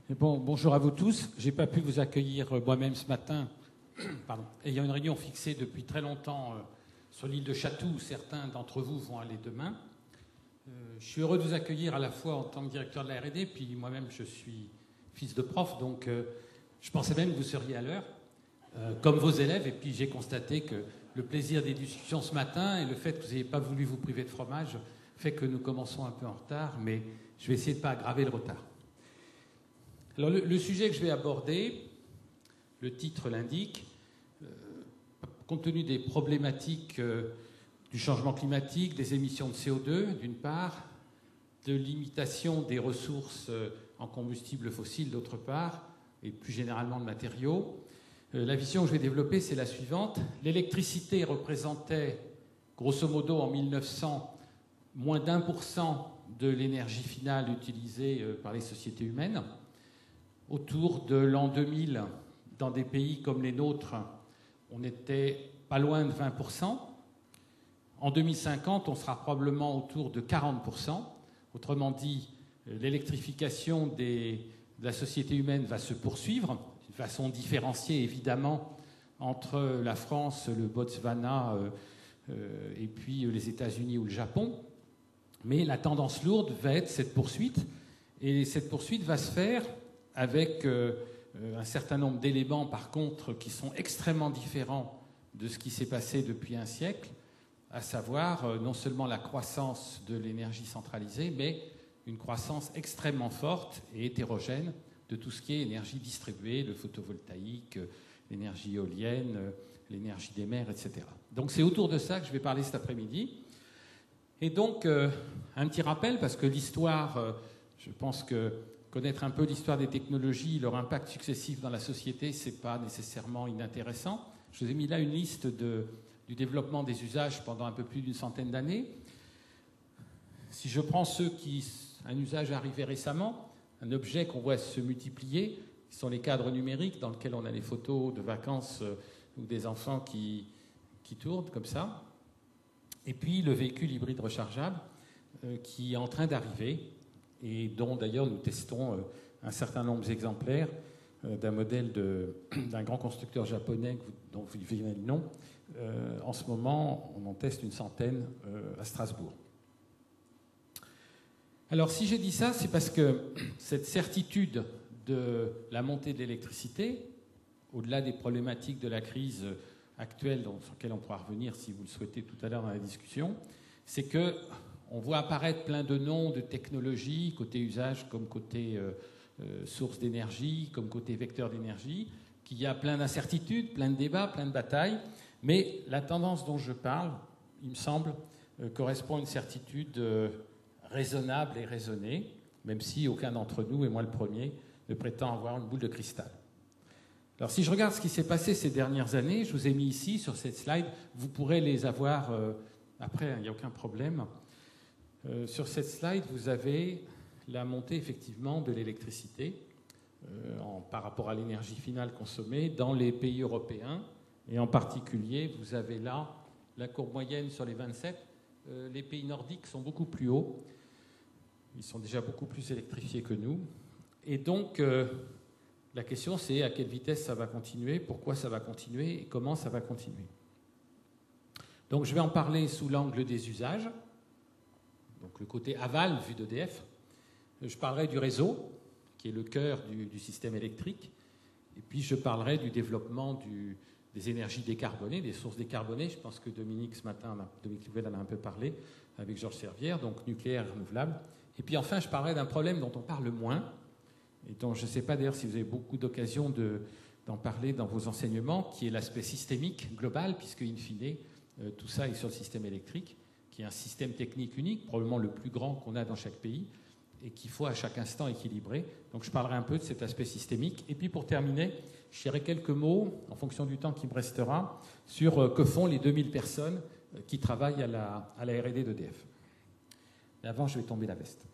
Bonjour à vous tous. Je n'ai pas pu vous accueillir moi-même ce matin, pardon, ayant une réunion fixée depuis très longtemps sur l'île de Chatou, où certains d'entre vous vont aller demain. Je suis heureux de vous accueillir à la fois en tant que directeur de la R&D, puis moi-même je suis fils de prof, donc je pensais même que vous seriez à l'heure, comme vos élèves, et puis j'ai constaté que le plaisir des discussions ce matin et le fait que vous n'ayez pas voulu vous priver de fromage fait que nous commençons un peu en retard, mais je vais essayer de ne pas aggraver le retard. Alors le sujet que je vais aborder, le titre l'indique, compte tenu des problématiques du changement climatique, des émissions de CO2 d'une part, de limitation des ressources en combustibles fossiles d'autre part, et plus généralement de matériaux. La vision que je vais développer, c'est la suivante. L'électricité représentait, grosso modo, en 1900, moins d'1% de l'énergie finale utilisée par les sociétés humaines. Autour de l'an 2000, dans des pays comme les nôtres, on était pas loin de 20%. En 2050, on sera probablement autour de 40%. Autrement dit, l'électrification de la société humaine va se poursuivre, de façon différenciée évidemment entre la France, le Botswana et puis les États-Unis ou le Japon. Mais la tendance lourde va être cette poursuite. Et cette poursuite va se faire avec un certain nombre d'éléments, par contre, qui sont extrêmement différents de ce qui s'est passé depuis un siècle, à savoir non seulement la croissance de l'énergie centralisée, mais une croissance extrêmement forte et hétérogène de tout ce qui est énergie distribuée, le photovoltaïque, l'énergie éolienne, l'énergie des mers, etc. Donc c'est autour de ça que je vais parler cet après-midi. Et donc, un petit rappel, parce que l'histoire, je pense que connaître un peu l'histoire des technologies, leur impact successif dans la société, ce n'est pas nécessairement inintéressant. Je vous ai mis là une liste du développement des usages pendant un peu plus d'une centaine d'années. Si je prends un usage arrivé récemment, un objet qu'on voit se multiplier, qui sont les cadres numériques dans lesquels on a les photos de vacances ou des enfants qui tournent comme ça. Et puis le véhicule hybride rechargeable qui est en train d'arriver et dont d'ailleurs nous testons un certain nombre d'exemplaires d'un modèle d'un grand constructeur japonais dont vous devinez le nom. En ce moment, on en teste une centaine à Strasbourg. Alors si j'ai dit ça, c'est parce que cette certitude de la montée de l'électricité, au-delà des problématiques de la crise actuelle, sur laquelle on pourra revenir si vous le souhaitez tout à l'heure dans la discussion, c'est qu'on voit apparaître plein de noms de technologies, côté usage comme côté source d'énergie, comme côté vecteur d'énergie, qu'il y a plein d'incertitudes, plein de débats, plein de batailles, mais la tendance dont je parle, il me semble, correspond à une certitude raisonnable et raisonnée, même si aucun d'entre nous, et moi le premier, ne prétend avoir une boule de cristal. Alors si je regarde ce qui s'est passé ces dernières années, je vous ai mis ici sur cette slide, vous pourrez les avoir après, il n'y a aucun problème. Sur cette slide, vous avez la montée effectivement de l'électricité par rapport à l'énergie finale consommée dans les pays européens, et en particulier, vous avez là la courbe moyenne sur les 27. Les pays nordiques sont beaucoup plus hauts, ils sont déjà beaucoup plus électrifiés que nous, et donc la question, c'est à quelle vitesse ça va continuer, pourquoi ça va continuer et comment ça va continuer. Donc je vais en parler sous l'angle des usages, donc le côté aval vu d'EDF. Je parlerai du réseau, qui est le cœur du système électrique, et puis je parlerai du développement des énergies décarbonées, des sources décarbonées. Je pense que Dominique, ce matin, Dominique Louvel en a un peu parlé avec Georges Servière, donc nucléaire renouvelable. Et puis enfin, je parlerai d'un problème dont on parle moins, et dont je ne sais pas d'ailleurs si vous avez beaucoup d'occasion d'en parler dans vos enseignements, qui est l'aspect systémique global, puisque, in fine, tout ça est sur le système électrique, qui est un système technique unique, probablement le plus grand qu'on a dans chaque pays, et qu'il faut à chaque instant équilibrer. Donc je parlerai un peu de cet aspect systémique. Et puis pour terminer, je dirai quelques mots, en fonction du temps qui me restera, sur que font les 2000 personnes qui travaillent à la R&D d'EDF. Mais avant, je vais tomber la veste.